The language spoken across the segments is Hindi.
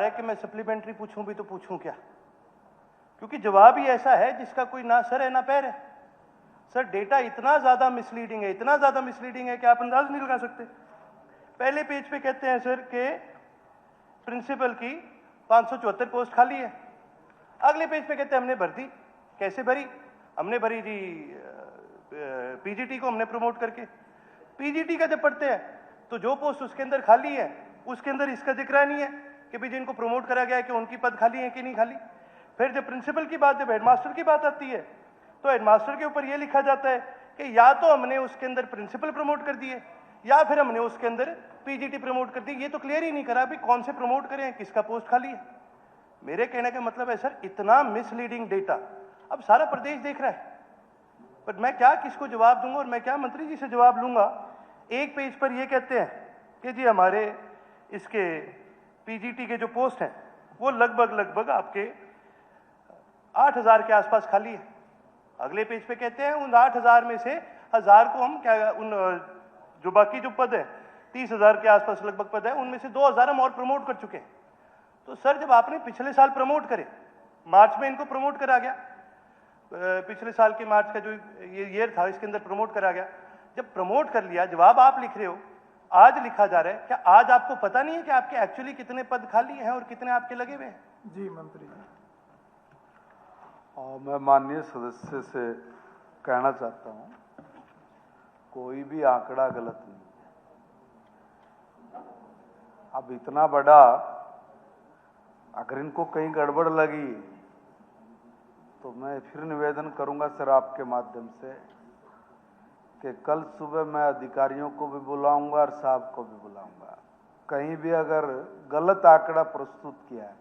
रहा है कि मैं सप्लीमेंट्री पूछूं भी तो पूछूं क्या, क्योंकि जवाब ही ऐसा है जिसका कोई ना सर है ना पैर है। सर डेटा इतना ज्यादा मिसलीडिंग है, इतना ज्यादा मिसलीडिंग है कि आप अंदाज नहीं लगा सकते। पहले पेज पे कहते हैं सर कि प्रिंसिपल की 574 पोस्ट खाली है। अगले पेज पे कहते हैं हमने भर दी। कैसे भरी? हमने भरी जी पीजीटी को हमने प्रमोट करके। पीजीटी का जब पढ़ते हैं तो जो पोस्ट उसके अंदर खाली है उसके अंदर इसका जिक्र नहीं है कि भाई जिनको प्रमोट करा गया है कि उनकी पद खाली है कि नहीं खाली। फिर जब प्रिंसिपल की बात, जब हेडमास्टर की बात आती है तो हेडमास्टर के ऊपर यह लिखा जाता है कि या तो हमने उसके अंदर प्रिंसिपल प्रमोट कर दिए या फिर हमने उसके अंदर पीजीटी प्रमोट कर दी। ये तो क्लियर ही नहीं करा भी कौन से प्रमोट करें, किसका पोस्ट खाली है। मेरे कहने का मतलब है सर इतना मिसलीडिंग डेटा अब सारा प्रदेश देख रहा है, पर मैं क्या किसको जवाब दूंगा और मैं क्या मंत्री जी से जवाब लूंगा। एक पेज पर ये कहते हैं कि जी हमारे इसके पीजीटी के जो पोस्ट हैं वो लगभग आपके 8,000 के आसपास खाली है। अगले पेज पे कहते हैं उन 8,000 में से 1,000 को हम क्या, उन जो बाकी जो पद है 30,000 के आसपास लगभग पद है, उनमें से 2,000 हम और प्रमोट कर चुके हैं। तो सर जब आपने पिछले साल प्रमोट करे, मार्च में इनको प्रमोट करा गया, पिछले साल के मार्च का जो ये ईयर था इसके अंदर प्रमोट करा गया। जब प्रमोट कर लिया, जवाब आप लिख रहे हो, आज लिखा जा रहा है, क्या आज आपको पता नहीं है कि आपके एक्चुअली कितने पद खाली हैं और कितने आपके लगे हुए हैं? जी मंत्री जी। मैं माननीय सदस्य से कहना चाहता हूं, कोई भी आंकड़ा गलत नहीं है। अब इतना बड़ा, अगर इनको कहीं गड़बड़ लगी तो मैं फिर निवेदन करूंगा सर आपके माध्यम से कि कल सुबह मैं अधिकारियों को भी बुलाऊंगा और साहब को भी बुलाऊंगा। कहीं भी अगर गलत आंकड़ा प्रस्तुत किया है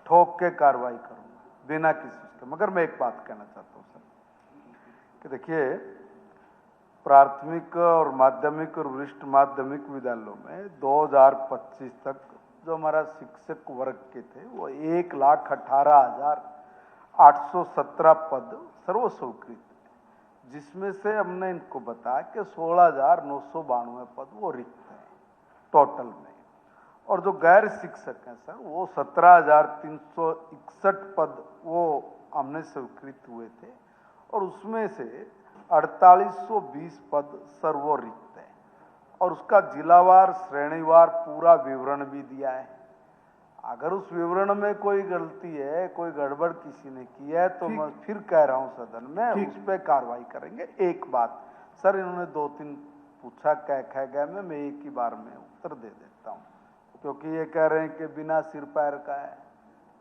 ठोक के कार्रवाई करूंगा बिना किसी उसके। मगर मैं एक बात कहना चाहता हूं सर कि देखिए, प्राथमिक और माध्यमिक और वरिष्ठ माध्यमिक विद्यालयों में 2025 तक जो हमारा शिक्षक वर्ग के थे वो 1,18,817 पद सर्वस्वीकृत, जिसमें से हमने इनको बताया कि 16,992 पद वो रिक्त हैं टोटल में। और जो गैर शिक्षक हैं सर वो 17,361 पद वो हमने स्वीकृत हुए थे, और उसमें से 4,820 पद सर वो रिक्त है। और उसका जिलावार श्रेणीवार पूरा विवरण भी दिया है। अगर उस विवरण में कोई गलती है, कोई गड़बड़ किसी ने की है तो मैं फिर कह रहा हूं सदन में उस पर कार्रवाई करेंगे। एक बात सर, इन्होंने 2-3 पूछा कह गया, मैं एक ही बार में उत्तर दे देता हूं, क्योंकि ये कह रहे हैं कि बिना सिर पैर का है।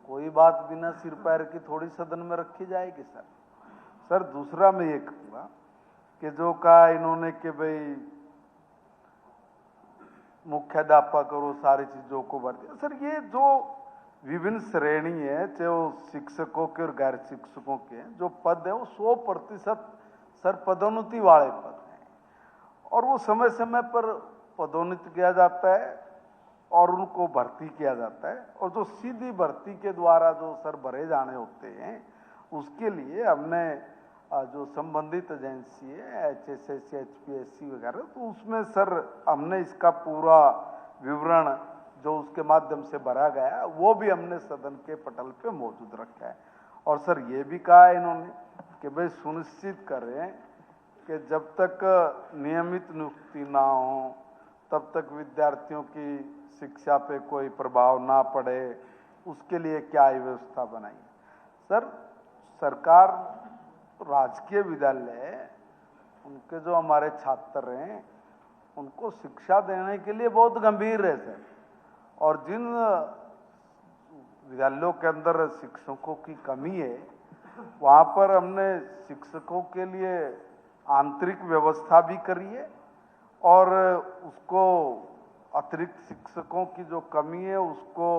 कोई बात बिना सिर पैर की थोड़ी सदन में रखी जाएगी सर। सर दूसरा मैं ये कहूँगा कि जो कहा इन्होंने कि भाई मुख्याध्यापक और वो सारी चीजों को बढ़ दिया, सर ये जो विभिन्न श्रेणी है, चाहे वो शिक्षकों के और गैर शिक्षकों के, जो पद है वो 100% सर पदोन्नति वाले पद हैं, और वो समय समय पर पदोन्नति किया जाता है और उनको भर्ती किया जाता है। और जो सीधी भर्ती के द्वारा जो सर भरे जाने होते हैं उसके लिए हमने जो संबंधित एजेंसी है HSSC, HPSC वगैरह, तो उसमें सर हमने इसका पूरा विवरण जो उसके माध्यम से भरा गया है वो भी हमने सदन के पटल पे मौजूद रखा है। और सर ये भी कहा है इन्होंने कि भाई सुनिश्चित करें कि जब तक नियमित नियुक्ति ना हो तब तक विद्यार्थियों की शिक्षा पे कोई प्रभाव ना पड़े, उसके लिए क्या व्यवस्था बनाई। सर सरकार राजकीय विद्यालय, उनके जो हमारे छात्र हैं उनको शिक्षा देने के लिए बहुत गंभीर है सर। और जिन विद्यालयों के अंदर शिक्षकों की कमी है वहाँ पर हमने शिक्षकों के लिए आंतरिक व्यवस्था भी करी है, और उसको अतिरिक्त शिक्षकों की जो कमी है उसको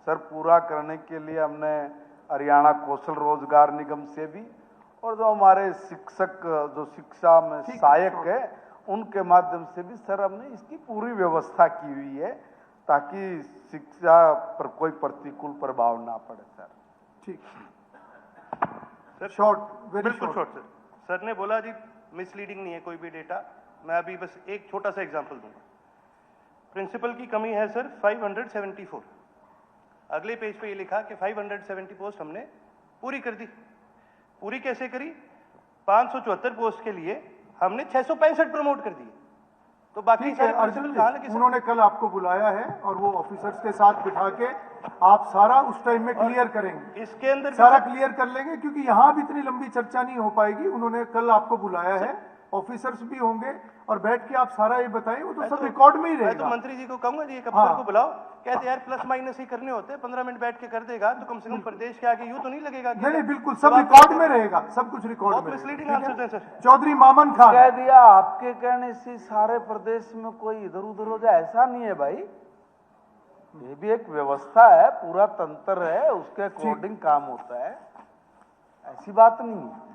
सर पूरा करने के लिए हमने हरियाणा कौशल रोजगार निगम से भी, और जो हमारे शिक्षक जो शिक्षा में सहायक है उनके माध्यम से भी सर हमने इसकी पूरी व्यवस्था की हुई है ताकि शिक्षा पर कोई प्रतिकूल प्रभाव ना पड़े सर। ठीक सर, शॉर्ट, बिल्कुल शॉर्ट सर। सर ने बोला जी मिसलीडिंग नहीं है कोई भी डेटा। मैं अभी बस एक छोटा सा एग्जांपल दूंगा। प्रिंसिपल की कमी है सर 574, अगले पेज पे ये लिखा कि 570 पोस्ट हमने पूरी कर दी। पूरी कैसे करी? 574 पोस्ट के लिए हमने 665 प्रमोट कर दिए। तो बाकी ठीक है सारे अर्जुन प्रिंसिपल कहाँ लगे जी, सर? उन्होंने कल आपको बुलाया है और वो ऑफिसर्स के साथ बिठा के आप सारा उस टाइम में क्लियर करेंगे, इसके अंदर भी सारा सर- क्लियर कर लेंगे, क्योंकि यहाँ भी इतनी लंबी चर्चा नहीं हो पाएगी। उन्होंने कल आपको बुलाया है, ऑफिसर्स भी होंगे और बैठ के आप सारा ये बताएं, वो तो सब रिकॉर्ड में ही मैं तो रहेगा। मंत्री जी को कहूंगा जी एक अफसर हाँ। को बुलाओ, कहते यार प्लस माइनस ही करने होते हैं, 15 मिनट बैठ के कर देगा तो कम से कम प्रदेश के आगे यूं तो नहीं लगेगा कि नहीं नहीं बिल्कुल, जब सब आप- रिकॉर्ड में रहेगा, सब कुछ रिकॉर्ड बहुत में मिसलीडिंग रहेगा। आंसर ठीक दें है? सर। चौधरी मामन खान, कह दिया आपके कहने से सारे प्रदेश में कोई इधर उधर हो जाए, ऐसा नहीं है भाई। ये भी एक व्यवस्था है, पूरा तंत्र है, उसके अकॉर्डिंग काम होता है, ऐसी बात नहीं है।